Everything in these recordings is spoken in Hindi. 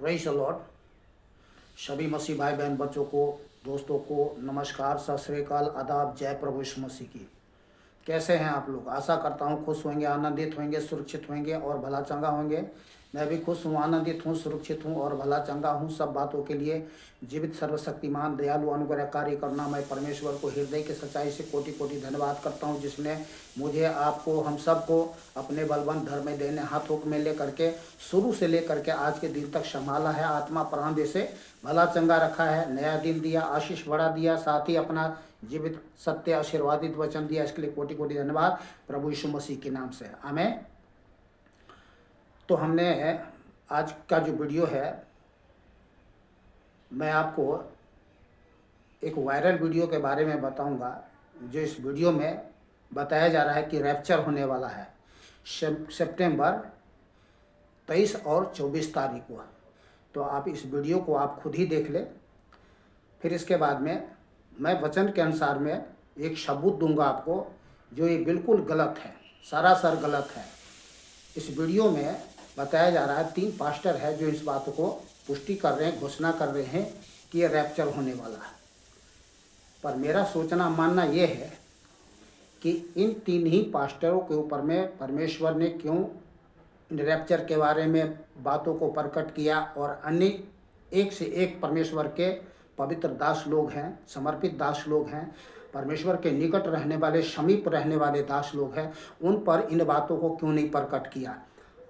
Praise the Lord. सभी मसीह भाई बहन बच्चों को, दोस्तों को नमस्कार, सत श्री अकाल, आदाब, जय प्रभु यीशु मसीह की। कैसे हैं आप लोग? आशा करता हूँ खुश होंगे, आनंदित होंगे, सुरक्षित होंगे और भला चंगा होंगे। मैं भी खुश हूँ, आनंदित हूँ, सुरक्षित हूँ और भला चंगा हूँ। सब बातों के लिए जीवित सर्वशक्तिमान दयालु अनुग्रहकारी करना मैं परमेश्वर को हृदय की सच्चाई से कोटि कोटि धन्यवाद करता हूँ, जिसने मुझे, आपको, हम सबको अपने बलवंत धर्म में देने हाथों में लेकर के शुरू से लेकर के आज के दिन तक संभाला है। आत्मा प्राण दे से भला चंगा रखा है, नया दिन दिया, आशीष बढ़ा दिया, साथ ही अपना जीवित सत्य आशीर्वादित वचन दिया। इसके लिए कोटि कोटि धन्यवाद प्रभु यीशु मसीह के नाम से, आमीन। तो हमने आज का जो वीडियो है, मैं आपको एक वायरल वीडियो के बारे में बताऊंगा। जो इस वीडियो में बताया जा रहा है कि रैप्चर होने वाला है सितंबर 23 और 24 तारीख को। तो आप इस वीडियो को आप खुद ही देख लें। फिर इसके बाद में मैं वचन के अनुसार में एक सबूत दूंगा आपको, जो ये बिल्कुल गलत है, सरासर गलत है। इस वीडियो में बताया जा रहा है 3 पास्टर है जो इस बात को पुष्टि कर रहे हैं, घोषणा कर रहे हैं कि ये रैप्चर होने वाला है। पर मेरा सोचना मानना ये है कि इन 3 ही पास्टरों के ऊपर में परमेश्वर ने क्यों इन रैप्चर के बारे में बातों को प्रकट किया, और अन्य एक से एक परमेश्वर के पवित्र दास लोग हैं, समर्पित दास लोग हैं, परमेश्वर के निकट रहने वाले, समीप रहने वाले दास लोग हैं, उन पर इन बातों को क्यों नहीं प्रकट किया।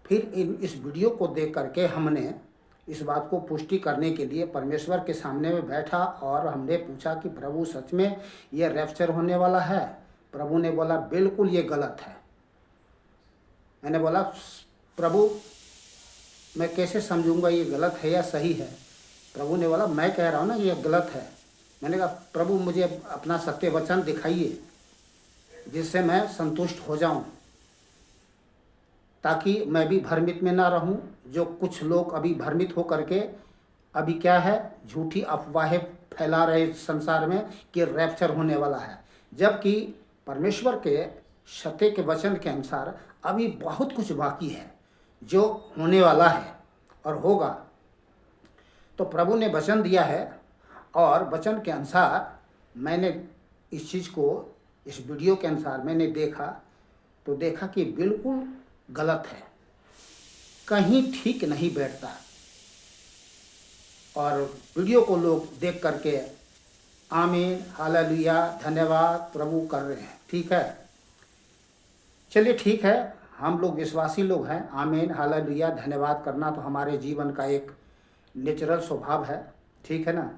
फिर इस वीडियो को देख करके हमने इस बात को पुष्टि करने के लिए परमेश्वर के सामने में बैठा और हमने पूछा कि प्रभु सच में ये रैप्चर होने वाला है? प्रभु ने बोला बिल्कुल ये गलत है। मैंने बोला प्रभु मैं कैसे समझूंगा ये गलत है या सही है? प्रभु ने बोला मैं कह रहा हूँ ना ये गलत है। मैंने कहा प्रभु मुझे अपना सत्य वचन दिखाइए जिससे मैं संतुष्ट हो जाऊं, ताकि मैं भी भ्रमित में ना रहूं। जो कुछ लोग अभी भ्रमित हो करके अभी क्या है, झूठी अफवाहें फैला रहे संसार में कि रैप्चर होने वाला है, जबकि परमेश्वर के सत्य के वचन के अनुसार अभी बहुत कुछ बाकी है जो होने वाला है और होगा। तो प्रभु ने वचन दिया है और वचन के अनुसार मैंने इस चीज़ को, इस वीडियो के अनुसार मैंने देखा तो देखा कि बिल्कुल गलत है, कहीं ठीक नहीं बैठता। और वीडियो को लोग देख करके आमीन, हालेलुया, धन्यवाद प्रभु कर रहे हैं। ठीक है, चलिए ठीक है, हम लोग विश्वासी लोग हैं, आमीन, हालेलुया, धन्यवाद करना तो हमारे जीवन का एक नेचुरल स्वभाव है। ठीक है ना,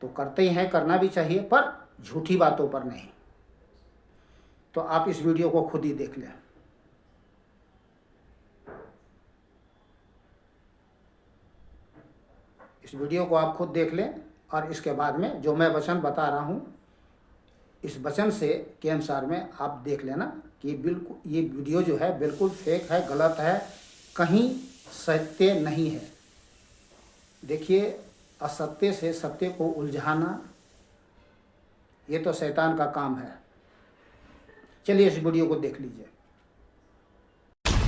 तो करते ही हैं, करना भी चाहिए, पर झूठी बातों पर नहीं। तो आप इस वीडियो को खुद ही देख लें। इस वीडियो को आप खुद देख लें और इसके बाद में जो मैं वचन बता रहा हूँ, इस वचन से के अनुसार में आप देख लेना कि बिल्कुल ये वीडियो जो है बिल्कुल फेक है, गलत है, कहीं सत्य नहीं है। देखिए, असत्य से सत्य को उलझाना ये तो शैतान का काम है। चलिए इस वीडियो को देख लीजिए।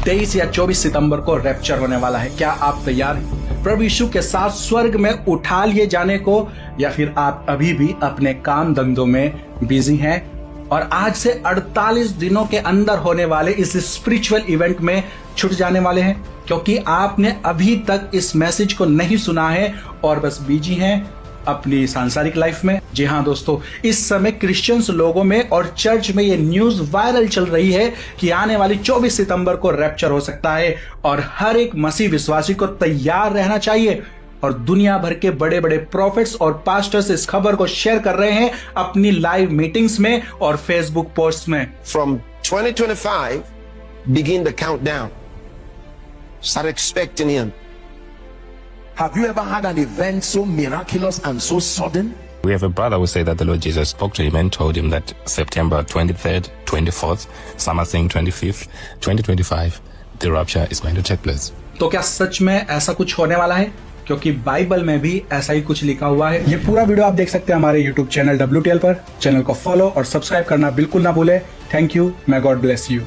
23 या 24 सितंबर को रैप्चर होने वाला है। क्या आप तैयार हैं प्रभु यीशु के साथ स्वर्ग में उठा लिए जाने को, या फिर आप अभी भी अपने काम धंधों में बिजी हैं और आज से 48 दिनों के अंदर होने वाले इस स्पिरिचुअल इवेंट में छूट जाने वाले हैं, क्योंकि आपने अभी तक इस मैसेज को नहीं सुना है और बस बिजी हैं अपनी सांसारिक लाइफ में। जी हाँ दोस्तों, इस समय क्रिश्चियंस लोगों में और चर्च में ये न्यूज वायरल चल रही है कि आने वाली 24 सितंबर को रैप्चर हो सकता है, और हर एक मसीह विश्वासी को तैयार रहना चाहिए। और दुनिया भर के बड़े बड़े प्रॉफिट्स और पास्टर्स इस खबर को शेयर कर रहे हैं अपनी लाइव मीटिंग्स में और फेसबुक पोस्ट में। From 2025, begin the countdown. Start expecting him. Have you ever had an event so miraculous and so sudden? We have a brother who said that the Lord Jesus spoke to him and told him that September 23rd, 24th, some are saying 25th, 2025, the rapture is going to take place. तो क्या सच में ऐसा कुछ होने वाला है? क्योंकि बाइबल में भी ऐसा ही कुछ लिखा हुआ है। ये पूरा वीडियो आप देख सकते हैं हमारे YouTube चैनल WTL पर। चैनल को फॉलो और सब्सक्राइब करना बिल्कुल ना भूले। Thank you, may God bless you।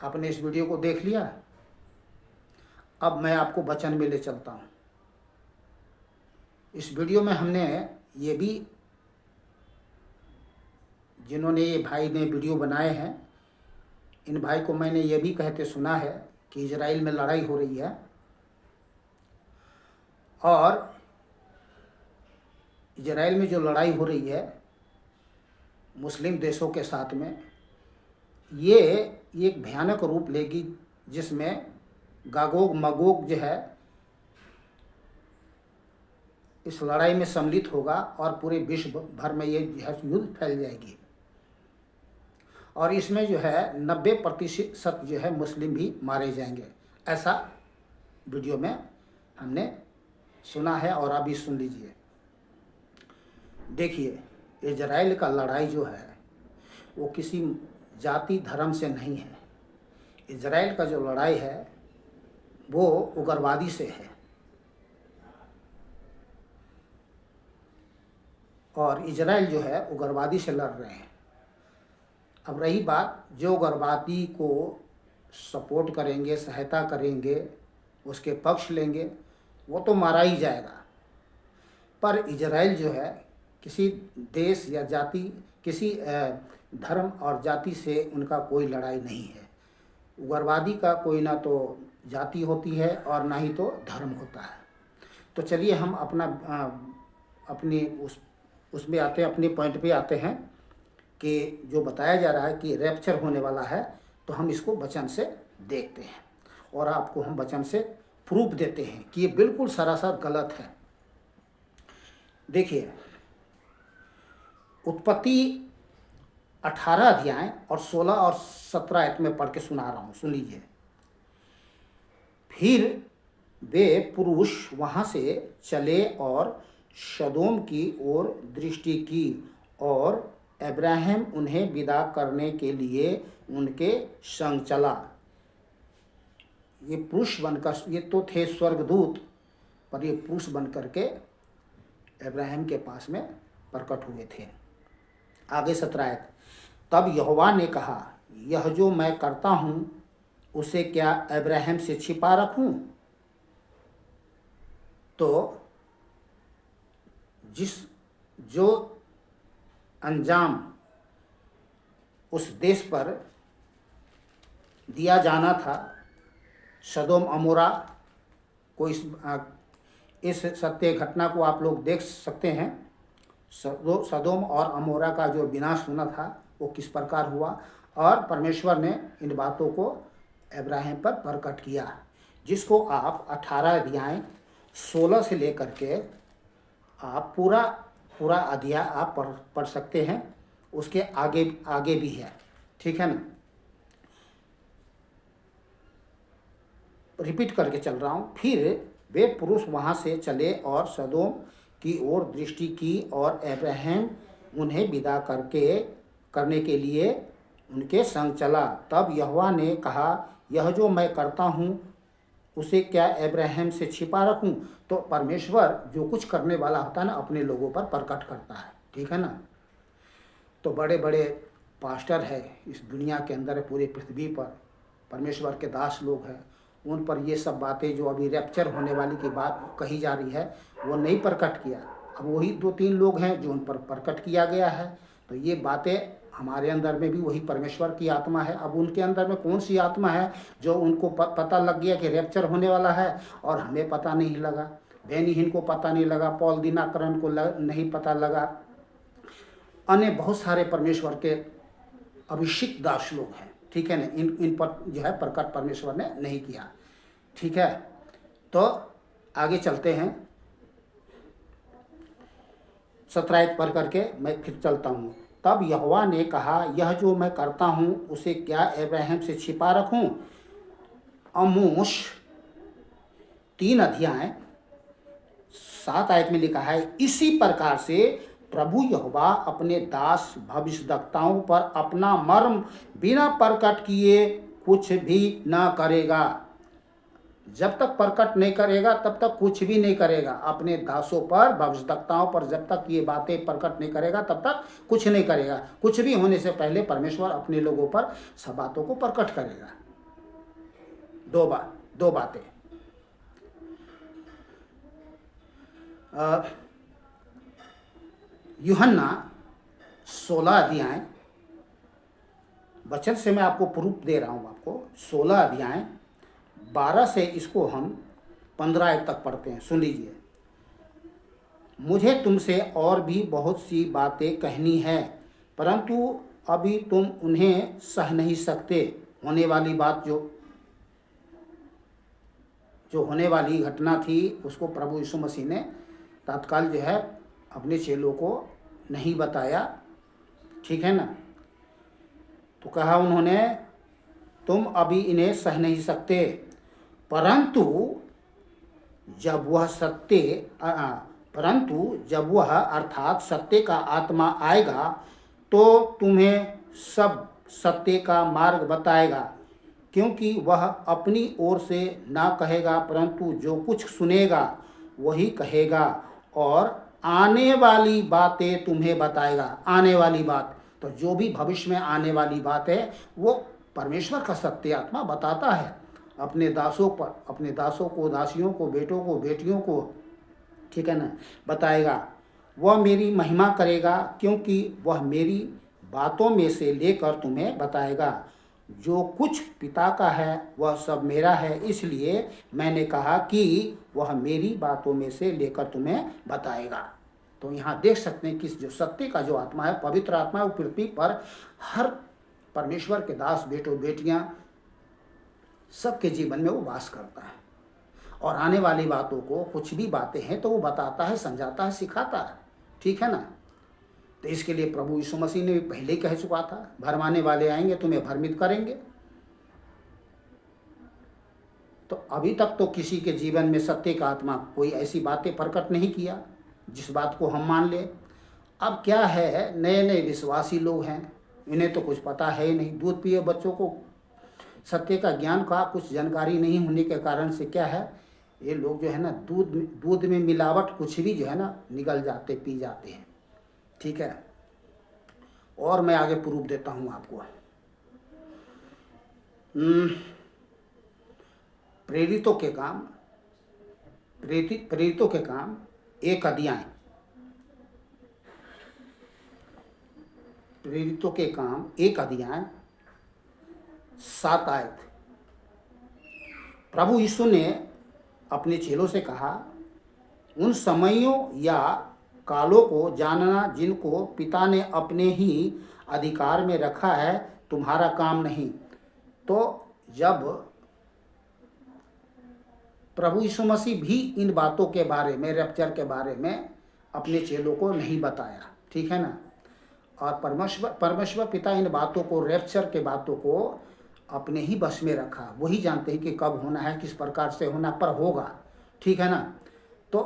आपने इस वीडियो को देख लिया। अब मैं आपको वचन में ले चलता हूँ। इस वीडियो में हमने ये भी, जिन्होंने ये भाई ने वीडियो बनाए हैं, इन भाई को मैंने ये भी कहते सुना है कि इजराइल में लड़ाई हो रही है और इजराइल में जो लड़ाई हो रही है मुस्लिम देशों के साथ में, ये एक भयानक रूप लेगी जिसमें गागोग मगोग जो है इस लड़ाई में सम्मिलित होगा और पूरे विश्व भर में ये युद्ध फैल जाएगी और इसमें जो है 90% जो है मुस्लिम भी मारे जाएंगे, ऐसा वीडियो में हमने सुना है। और अभी सुन लीजिए। देखिए, इजराइल का लड़ाई जो है वो किसी जाति धर्म से नहीं है। इजराइल का जो लड़ाई है वो उग्रवादी से है और इजराइल जो है उग्रवादी से लड़ रहे हैं। अब रही बात, जो उग्रवादी को सपोर्ट करेंगे, सहायता करेंगे, उसके पक्ष लेंगे, वो तो मारा ही जाएगा। पर इजराइल जो है किसी देश या जाति, किसी धर्म और जाति से उनका कोई लड़ाई नहीं है। उग्रवादी का कोई ना तो जाति होती है और ना ही तो धर्म होता है। तो चलिए हम अपनी उसमें आते हैं, अपने पॉइंट पे आते हैं कि जो बताया जा रहा है कि रैप्चर होने वाला है, तो हम इसको वचन से देखते हैं और आपको हम वचन से प्रूफ देते हैं कि ये बिल्कुल सरासर गलत है। देखिए, उत्पत्ति 18 अध्याय और 16 और 17 आयत में पढ़ के सुना रहा हूँ, सुन लीजिए। फिर वे पुरुष वहाँ से चले और सदोम की ओर दृष्टि की और अब्राहम उन्हें विदा करने के लिए उनके संग चला। ये पुरुष बनकर, ये तो थे स्वर्गदूत, पर ये पुरुष बन करके अब्राहम के पास में प्रकट हुए थे। आगे 17 आयत। तब यहोवा ने कहा, यह जो मैं करता हूँ उसे क्या अब्राहम से छिपा रखूँ? तो जो अंजाम उस देश पर दिया जाना था, सदोम अमोरा को, इस सत्य घटना को आप लोग देख सकते हैं। सदोम और अमोरा का जो विनाश होना था वो किस प्रकार हुआ और परमेश्वर ने इन बातों को अब्राहम पर प्रकट किया, जिसको आप 18 अध्याय 16 से लेकर के आप पूरा अध्याय आप पढ़ सकते हैं। उसके आगे भी है, ठीक है ना। रिपीट करके चल रहा हूँ। फिर वे पुरुष वहाँ से चले और सदोम की ओर दृष्टि की और अब्राहम उन्हें विदा करने के लिए उनके संग चला। तब यहोवा ने कहा, यह जो मैं करता हूँ उसे क्या अब्राहम से छिपा रखूँ? तो परमेश्वर जो कुछ करने वाला होता है ना, अपने लोगों पर प्रकट करता है, ठीक है ना। तो बड़े बड़े पास्टर है इस दुनिया के अंदर, पूरी पृथ्वी पर परमेश्वर के दास लोग हैं, उन पर ये सब बातें जो अभी रैप्चर होने वाली की बात कही जा रही है वो नहीं प्रकट किया। अब वही 2-3 लोग हैं जो उन पर प्रकट किया गया है। तो ये बातें हमारे अंदर में भी वही परमेश्वर की आत्मा है। अब उनके अंदर में कौन सी आत्मा है जो उनको पता लग गया कि रैप्चर होने वाला है और हमें पता नहीं लगा, बेनीहीन को पता नहीं लगा, पॉल दिनाकरन को नहीं पता लगा, अन्य बहुत सारे परमेश्वर के अभिषिक्त दास लोग हैं, ठीक है ना। इन पर जो है प्रकट परमेश्वर ने नहीं किया, ठीक है। तो आगे चलते हैं, 17 पढ़ करके मैं फिर चलता हूँ। तब यहोवा ने कहा, यह जो मैं करता हूँ उसे क्या अब्राहम से छिपा रखूँ? आमोस 3 अध्याय 7 आयत में लिखा है, इसी प्रकार से प्रभु यहोवा अपने दास भविष्यद्वक्ताओं पर अपना मर्म बिना प्रकट किए कुछ भी न करेगा। जब तक प्रकट नहीं करेगा तब तक कुछ भी नहीं करेगा। अपने दासों पर, भविष्यद्वक्ताओं पर जब तक ये बातें प्रकट नहीं करेगा तब तक कुछ नहीं करेगा। कुछ भी होने से पहले परमेश्वर अपने लोगों पर सब बातों को प्रकट करेगा, दो बातें। यूहन्ना 16 अध्याय, वचन से मैं आपको प्रूफ दे रहा हूँ आपको। 16 अध्याय 12 से इसको हम 15 तक पढ़ते हैं, सुन लीजिए। मुझे तुमसे और भी बहुत सी बातें कहनी है, परंतु अभी तुम उन्हें सह नहीं सकते। होने वाली बात जो होने वाली घटना थी, उसको प्रभु यीशु मसीह ने तत्काल जो है अपने चेलों को नहीं बताया, ठीक है ना। तो कहा उन्होंने, तुम अभी इन्हें सह नहीं सकते, परंतु जब वह अर्थात सत्य का आत्मा आएगा तो तुम्हें सब सत्य का मार्ग बताएगा, क्योंकि वह अपनी ओर से ना कहेगा, परंतु जो कुछ सुनेगा वही कहेगा, और आने वाली बातें तुम्हें बताएगा। आने वाली बात, तो जो भी भविष्य में आने वाली बात है वो परमेश्वर का सत्य आत्मा बताता है अपने दासों को, दासियों को, बेटों को, बेटियों को, ठीक है ना, बताएगा। वह मेरी महिमा करेगा, क्योंकि वह मेरी बातों में से लेकर तुम्हें बताएगा। जो कुछ पिता का है वह सब मेरा है, इसलिए मैंने कहा कि वह मेरी बातों में से लेकर तुम्हें बताएगा। तो यहाँ देख सकते हैं कि जो सत्य का जो आत्मा है, पवित्र आत्मा, वो पृथ्वी पर हर परमेश्वर के दास, बेटों, बेटियां, सबके जीवन में वो वास करता है। और आने वाली बातों को, कुछ भी बातें हैं तो वो बताता है, समझाता है, सिखाता है, ठीक है ना। तो इसके लिए प्रभु यीशु मसीह ने भी पहले ही कह चुका था, भरमाने वाले आएंगे, तुम्हें भ्रमित करेंगे। तो अभी तक तो किसी के जीवन में सत्य का आत्मा कोई ऐसी बातें प्रकट नहीं किया जिस बात को हम मान ले। अब क्या है, नए नए विश्वासी लोग हैं, इन्हें तो कुछ पता है ही नहीं। दूध पिए बच्चों को सत्य का ज्ञान का कुछ जानकारी नहीं होने के कारण से क्या है, ये लोग जो है ना दूध में मिलावट कुछ भी जो है ना निगल जाते, पी जाते हैं, ठीक है। और मैं आगे प्रूफ देता हूँ आपको। प्रेरितों के काम 1 अध्याय, प्रेरितों के काम 1 अध्याय 7 आयत। प्रभु यीशु ने अपने चेलों से कहा, उन समयों या कालों को जानना जिनको पिता ने अपने ही अधिकार में रखा है, तुम्हारा काम नहीं। तो जब प्रभु यीशु मसीह भी इन बातों के बारे में, रैप्चर के बारे में अपने चेलों को नहीं बताया, ठीक है ना। और परमेश्वर पिता इन बातों को, रैप्चर के बातों को अपने ही बस में रखा। वही जानते हैं कि कब होना है, किस प्रकार से होना, पर होगा, ठीक है ना। तो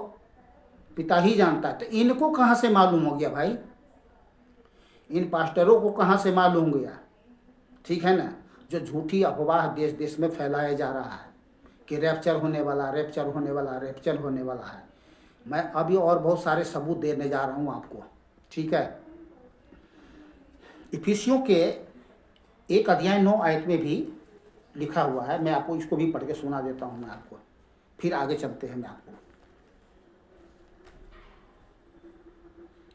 पिता ही जानता है। तो इनको कहाँ से मालूम हो गया भाई? इन पास्टरों को कहाँ से मालूम गया, ठीक है ना। जो झूठी अफवाह देश देश में फैलाया जा रहा है कि रैप्चर होने वाला, रैप्चर होने वाला, रैप्चर होने वाला है। मैं अभी और बहुत सारे सबूत देने जा रहा हूँ आपको, ठीक है। इफिसियों के 1 अध्याय 9 आयत में भी लिखा हुआ है। मैं आपको इसको भी पढ़ के सुना देता हूँ मैं आपको, फिर आगे चलते हैं। मैं आपको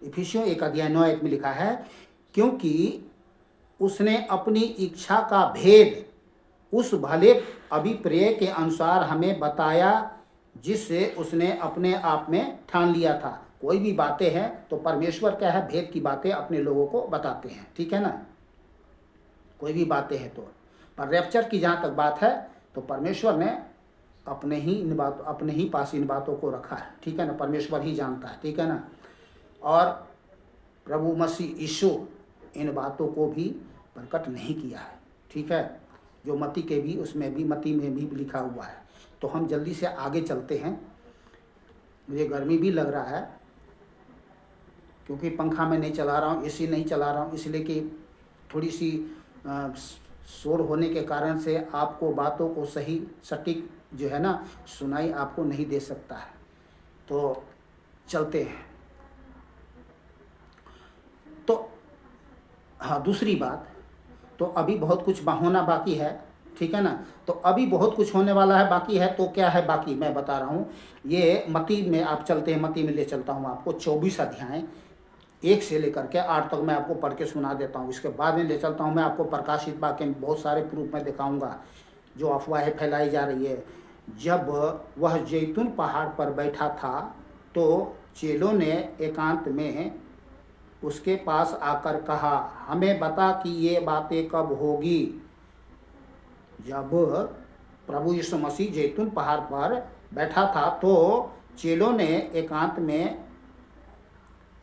इफिसियों 1 अध्याय 9 आयत में लिखा है, क्योंकि उसने अपनी इच्छा का भेद उस भले अभिप्राय के अनुसार हमें बताया, जिससे उसने अपने आप में ठान लिया था। कोई भी बातें हैं तो परमेश्वर क्या है, भेद की बातें अपने लोगों को बताते हैं, ठीक है ना। कोई भी बातें हैं तो, पर रैप्चर की जहाँ तक बात है तो परमेश्वर ने अपने ही पास इन बातों को रखा है, ठीक है ना। परमेश्वर ही जानता है, ठीक है ना। और प्रभु मसीह यीशु इन बातों को भी प्रकट नहीं किया है, ठीक है। जो मती के भी, उसमें भी, मती में भी लिखा हुआ है। तो हम जल्दी से आगे चलते हैं। मुझे गर्मी भी लग रहा है, क्योंकि पंखा में नहीं चला रहा हूँ, एसी नहीं चला रहा हूँ, इसलिए कि थोड़ी सी शोर होने के कारण से आपको बातों को सही सटीक जो है ना सुनाई आपको नहीं दे सकता है। तो चलते हैं। तो हाँ, दूसरी बात, तो अभी बहुत कुछ होना बाकी है, ठीक है ना। तो अभी बहुत कुछ होने वाला है, बाकी है। तो क्या है बाकी, मैं बता रहा हूँ। ये मत्ती में आप चलते हैं, मत्ती में ले चलता हूँ आपको। 24 अध्याय 1 से लेकर के 8 तक मैं आपको पढ़ के सुना देता हूँ। इसके बाद में ले चलता हूँ मैं आपको प्रकाशित वाक्य में बहुत सारे प्रूफ में दिखाऊंगा जो अफवाहें फैलाई जा रही है। जब वह जैतून पहाड़ पर बैठा था तो चेलों ने एकांत में उसके पास आकर कहा, हमें बता कि ये बातें कब होगी। जब प्रभु यीशु मसीह जैतून पहाड़ पर बैठा था तो चेलों ने एकांत में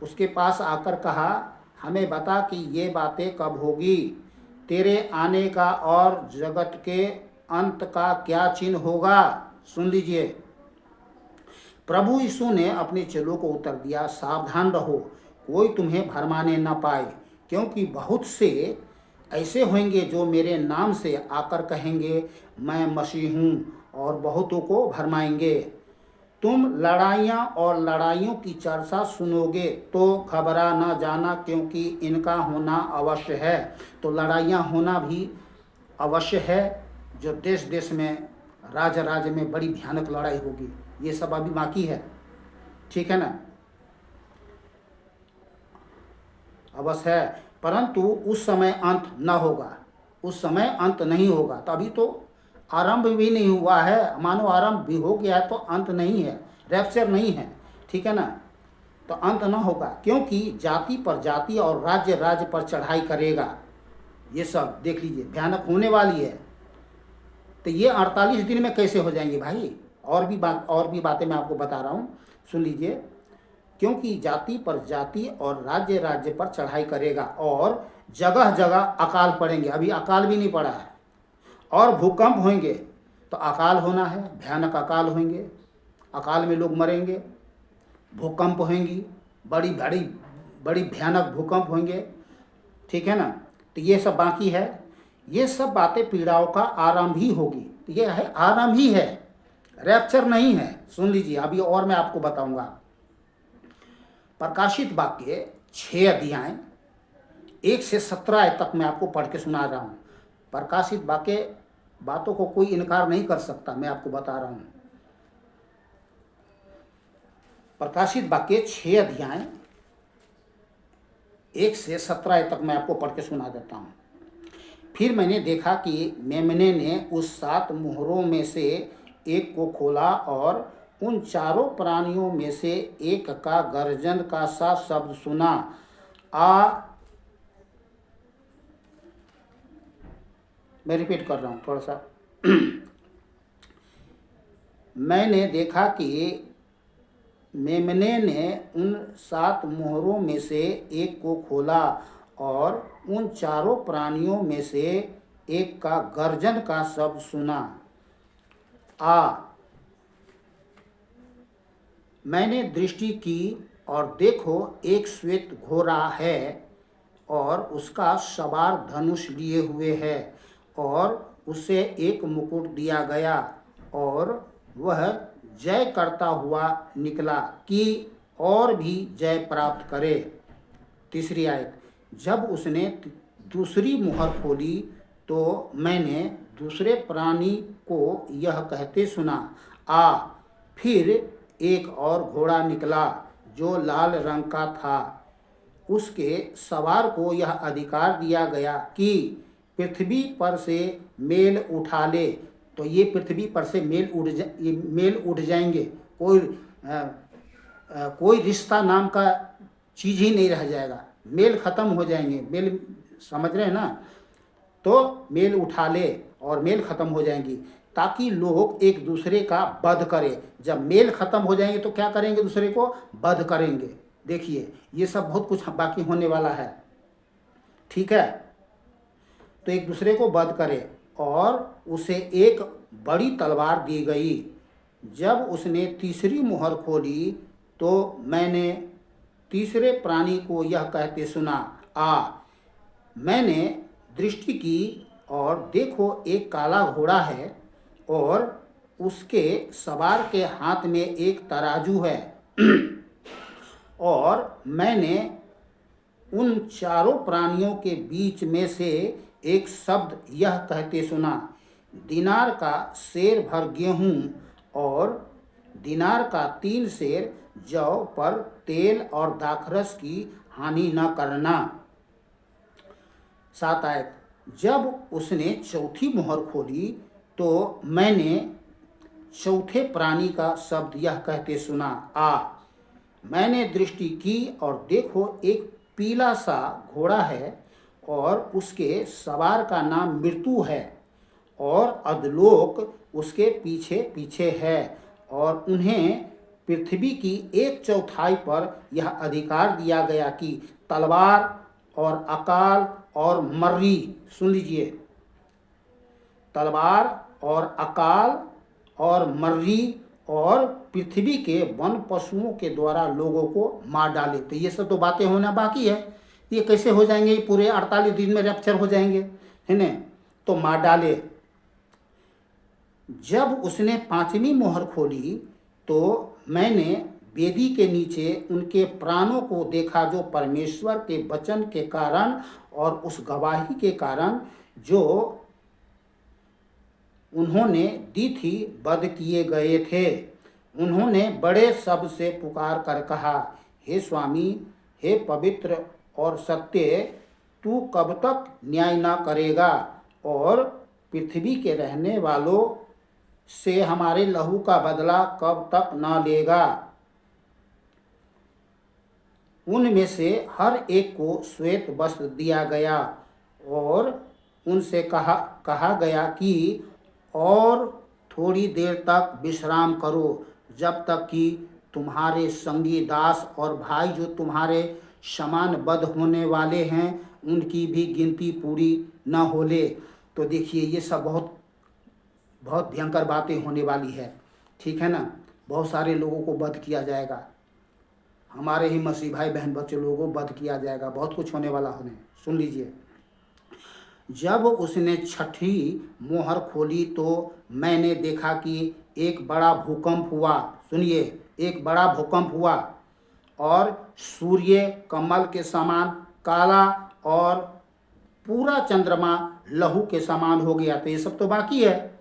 उसके पास आकर कहा, हमें बता कि ये बातें कब होगी, तेरे आने का और जगत के अंत का क्या चिन्ह होगा। सुन लीजिए, प्रभु यीशु ने अपने चेलों को उत्तर दिया, सावधान रहो, कोई तुम्हें भरमाने न पाए, क्योंकि बहुत से ऐसे होंगे जो मेरे नाम से आकर कहेंगे मैं मसीह हूँ, और बहुतों को भरमाएंगे। तुम लड़ाइयाँ और लड़ाइयों की चर्चा सुनोगे तो घबरा न जाना, क्योंकि इनका होना अवश्य है। तो लड़ाइयाँ होना भी अवश्य है, जो देश देश में, राज्य राज्य में बड़ी भयानक लड़ाई होगी। ये सब अभी बाकी है, ठीक है ना। अवश्य है, परंतु उस समय अंत न होगा, उस समय अंत नहीं होगा। तो अभी तो आरंभ भी नहीं हुआ है, मानो आरंभ भी हो गया है तो अंत नहीं है, रैप्चर नहीं है, ठीक है ना। तो अंत न होगा, क्योंकि जाति पर जाति और राज्य राज्य पर चढ़ाई करेगा। ये सब देख लीजिए, भयानक होने वाली है। तो ये 48 दिन में कैसे हो जाएंगे भाई। और भी बातें मैं आपको बता रहा हूँ, सुन लीजिए। क्योंकि जाति पर जाति और राज्य राज्य पर चढ़ाई करेगा, और जगह जगह अकाल पड़ेंगे। अभी अकाल भी नहीं पड़ा है। और भूकंप होंगे, तो अकाल होना है, भयानक अकाल होंगे, अकाल में लोग मरेंगे। भूकंप होंगी, बड़ी बड़ी बड़ी भयानक भूकंप होंगे, ठीक है ना। तो ये सब बाकी है, ये सब बातें पीड़ाओं का आरंभ ही होगी। तो ये है, आरंभ ही है, रैप्चर नहीं है। सुन लीजिए, अभी और मैं आपको बताऊंगा। प्रकाशित वाक्य 6 अध्याय 1 से 17 तक मैं आपको पढ़ के सुना रहा हूँ। प्रकाशित वाक्य बातों को कोई इनकार नहीं कर सकता, मैं आपको बता रहा हूँ। प्रकाशित वाक्य 6 अध्याय 1 से 17 तक मैं आपको पढ़ के सुना देता हूँ। फिर मैंने देखा कि मेमने ने उस 7 मुहरों में से एक को खोला, और उन चारों प्राणियों में से एक का गर्जन का सा शब्द सुना, मैं रिपीट कर रहा हूँ थोड़ा सा। मैंने देखा कि मेमने ने उन 7 मुहरों में से एक को खोला, और उन चारों प्राणियों में से एक का गर्जन का शब्द सुना, मैंने दृष्टि की और देखो एक श्वेत घोड़ा है, और उसका सवार धनुष लिए हुए है, और उसे एक मुकुट दिया गया, और वह जय करता हुआ निकला कि और भी जय प्राप्त करे। तीसरी आयत, जब उसने दूसरी मुहर खोली तो मैंने दूसरे प्राणी को यह कहते सुना, फिर एक और घोड़ा निकला जो लाल रंग का था। उसके सवार को यह अधिकार दिया गया कि पृथ्वी पर से मेल उठा ले। तो ये पृथ्वी पर से मेल उठ जाएंगे, कोई रिश्ता नाम का चीज़ ही नहीं रह जाएगा, मेल खत्म हो जाएंगे। मेल समझ रहे हैं ना। तो मेल उठा ले और मेल खत्म हो जाएंगी, ताकि लोग एक दूसरे का वध करें। जब मेल खत्म हो जाएंगे तो क्या करेंगे, दूसरे को वध करेंगे। देखिए, ये सब बहुत कुछ बाकी होने वाला है, ठीक है। तो एक दूसरे को वध करे, और उसे एक बड़ी तलवार दी गई। जब उसने तीसरी मुहर खोली तो मैंने तीसरे प्राणी को यह कहते सुना, मैंने दृष्टि की और देखो एक काला घोड़ा है, और उसके सवार के हाथ में एक तराजू है। और मैंने उन चारों प्राणियों के बीच में से एक शब्द यह कहते सुना, दिनार का सेर भर गेहूं और दिनार का 3 सेर जौ पर तेल और दाखरस की हानि न करना। 7 आयत। जब उसने चौथी मोहर खोली तो मैंने चौथे प्राणी का शब्द यह कहते सुना, आ। मैंने दृष्टि की और देखो एक पीला सा घोड़ा है और उसके सवार का नाम मृत्यु है और अधलोक उसके पीछे पीछे है और उन्हें पृथ्वी की 1/4 पर यह अधिकार दिया गया कि तलवार और अकाल और मर्री, सुन लीजिए, तलवार और अकाल और मर्री और पृथ्वी के वन पशुओं के द्वारा लोगों को मार डाले। तो ये सब तो बातें होना बाकी है। ये कैसे हो जाएंगे? ये पूरे 48 दिन में रैप्चर हो जाएंगे, है ना? तो मार डाले। जब उसने 5वीं मोहर खोली तो मैंने वेदी के नीचे उनके प्राणों को देखा जो परमेश्वर के वचन के कारण और उस गवाही के कारण जो उन्होंने दी थी वध किए गए थे। उन्होंने बड़े शब्द से पुकार कर कहा, हे स्वामी, हे पवित्र और सत्य, तू कब तक न्याय न करेगा और पृथ्वी के रहने वालों से हमारे लहू का बदला कब तक न लेगा। उनमें से हर एक को श्वेत वस्त्र दिया गया और उनसे कहा गया कि और थोड़ी देर तक विश्राम करो, जब तक कि तुम्हारे संगी दास और भाई जो तुम्हारे समान वध होने वाले हैं उनकी भी गिनती पूरी न हो ले। तो देखिए ये सब बहुत बहुत भयंकर बातें होने वाली है, ठीक है ना। बहुत सारे लोगों को वध किया जाएगा, हमारे ही मसीह भाई बहन बच्चे लोगों को वध किया जाएगा, बहुत कुछ होने वाला होने। सुन लीजिए। जब उसने 6ठी मोहर खोली तो मैंने देखा कि एक बड़ा भूकंप हुआ। सुनिए, एक बड़ा भूकंप हुआ और सूर्य कमल के समान काला और पूरा चंद्रमा लहू के समान हो गया। तो ये सब तो बाकी है।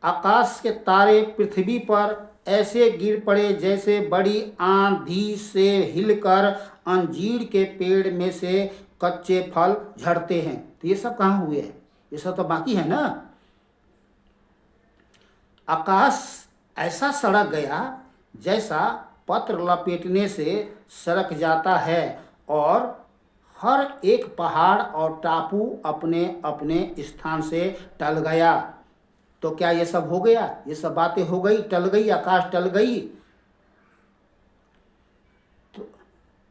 आकाश के तारे पृथ्वी पर ऐसे गिर पड़े जैसे बड़ी आंधी से हिलकर अंजीर के पेड़ में से कच्चे फल झड़ते हैं। तो ये सब कहाँ हुए हैं? ये सब तो बाकी है ना। आकाश ऐसा सड़क गया जैसा पत्र लपेटने से सड़क जाता है और हर एक पहाड़ और टापू अपने अपने स्थान से टल गया। तो क्या ये सब हो गया? ये सब बातें हो गई, टल गई, आकाश टल गई,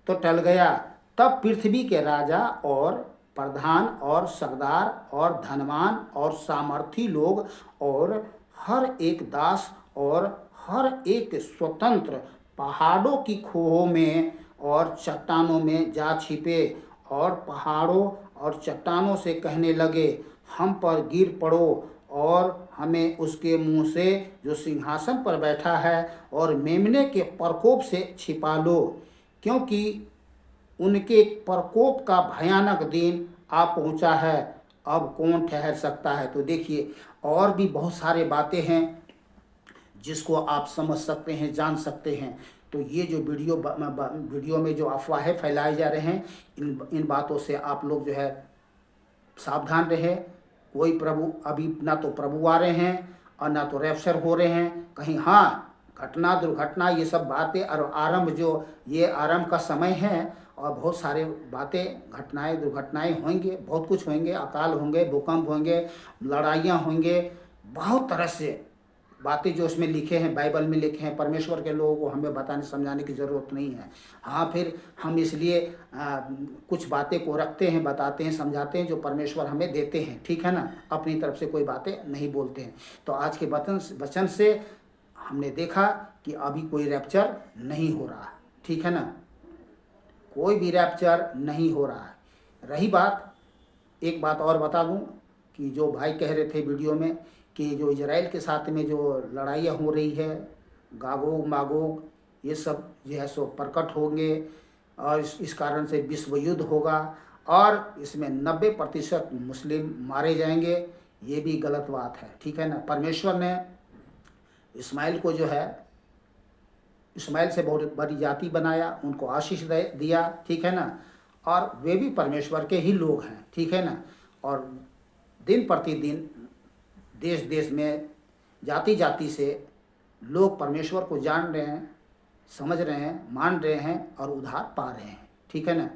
तो टल गया। तब पृथ्वी के राजा और प्रधान और सरदार और धनवान और सामर्थी लोग और हर एक दास और हर एक स्वतंत्र पहाड़ों की खोहों में और चट्टानों में जा छिपे और पहाड़ों और चट्टानों से कहने लगे, हम पर गिर पड़ो और हमें उसके मुंह से जो सिंहासन पर बैठा है और मेमने के प्रकोप से छिपा लो, क्योंकि उनके प्रकोप का भयानक दिन आ पहुंचा है। अब कौन ठहर सकता है? तो देखिए और भी बहुत सारे बातें हैं जिसको आप समझ सकते हैं, जान सकते हैं। तो ये जो वीडियो में जो अफवाहें फैलाए जा रहे हैं, इन बातों से आप लोग जो है सावधान रहे। कोई प्रभु अभी ना तो प्रभु आ रहे हैं और ना तो रैप्चर हो रहे हैं कहीं। हाँ, घटना दुर्घटना ये सब बातें और आरंभ, जो ये आरंभ का समय है और बहुत सारे बातें घटनाएं दुर्घटनाएं होंगे, बहुत कुछ होंगे, अकाल होंगे, भूकंप होंगे, लड़ाइयाँ होंगे, बहुत तरह से बातें जो उसमें लिखे हैं, बाइबल में लिखे हैं। परमेश्वर के लोगों को हमें बताने समझाने की ज़रूरत नहीं है। हाँ, फिर हम इसलिए कुछ बातें को रखते हैं, बताते हैं, समझाते हैं जो परमेश्वर हमें देते हैं, ठीक है ना। अपनी तरफ से कोई बातें नहीं बोलते हैं। तो आज के वचन से हमने देखा कि अभी कोई रैप्चर नहीं हो रहा है, ठीक है ना। कोई भी रैप्चर नहीं हो रहा है। रही बात, एक बात और बता दूं कि जो भाई कह रहे थे वीडियो में कि जो इजराइल के साथ में जो लड़ाइयाँ हो रही है, गागोग मागोग, ये सब जो है सो प्रकट होंगे और इस कारण से विश्व युद्ध होगा और इसमें 90% मुस्लिम मारे जाएंगे। ये भी गलत बात है, ठीक है ना। परमेश्वर ने इस्माइल को जो है, इस्माइल से बहुत बड़ी जाति बनाया, उनको आशीष दिया, ठीक है ना, और वे भी परमेश्वर के ही लोग हैं, ठीक है ना। और दिन प्रतिदिन देश देश में जाति जाति से लोग परमेश्वर को जान रहे हैं, समझ रहे हैं, मान रहे हैं और उद्धार पा रहे हैं, ठीक है ना।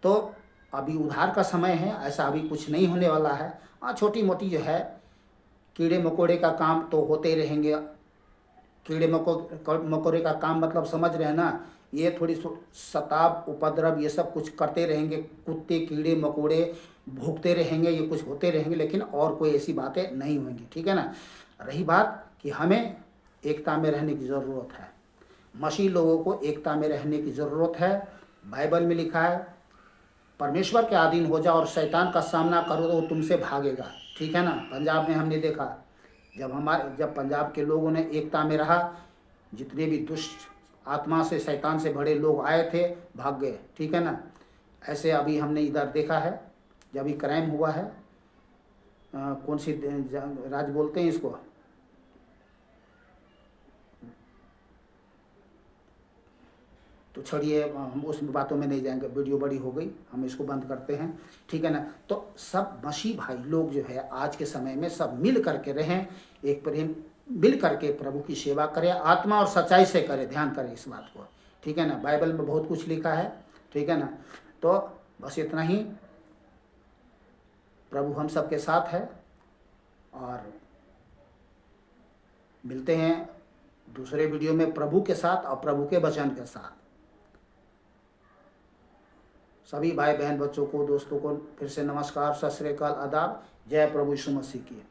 तो अभी उद्धार का समय है, ऐसा अभी कुछ नहीं होने वाला है। हाँ, छोटी मोटी जो है कीड़े मकोड़े का काम तो होते ही रहेंगे। कीड़े मकोड़े का काम मतलब समझ रहे हैं ना, ये थोड़ी सताप उपद्रव ये सब कुछ करते रहेंगे, कुत्ते कीड़े मकोड़े भूखते रहेंगे, ये कुछ होते रहेंगे, लेकिन और कोई ऐसी बातें नहीं होंगी, ठीक है ना। रही बात कि हमें एकता में रहने की ज़रूरत है, मसीह लोगों को एकता में रहने की ज़रूरत है। बाइबल में लिखा है, परमेश्वर के अधीन हो जाओ और शैतान का सामना करो तो वो तुमसे भागेगा, ठीक है ना। पंजाब में हमने देखा, जब पंजाब के लोगों ने एकता में रहा, जितने भी दुष्ट आत्मा से शैतान से भरे लोग आए थे भाग गए, ठीक है ना। ऐसे अभी हमने इधर देखा है, जब भी क्राइम हुआ है, कौन सी राज्य बोलते हैं इसको, तो छोड़िए, हम उस बातों में नहीं जाएंगे, वीडियो बड़ी हो गई, हम इसको बंद करते हैं, ठीक है ना। तो सब मसीह भाई लोग जो है आज के समय में सब मिल करके रहें, एक प्रेम मिल करके प्रभु की सेवा करें, आत्मा और सच्चाई से करें, ध्यान करें इस बात को, ठीक है ना। बाइबल में बहुत कुछ लिखा है, ठीक है ना। तो बस इतना ही, प्रभु हम सबके साथ है और मिलते हैं दूसरे वीडियो में प्रभु के साथ और प्रभु के वचन के साथ। सभी भाई बहन बच्चों को, दोस्तों को फिर से नमस्कार, सत श्री अकाल, आदाब, जय प्रभु यीशु मसीह की।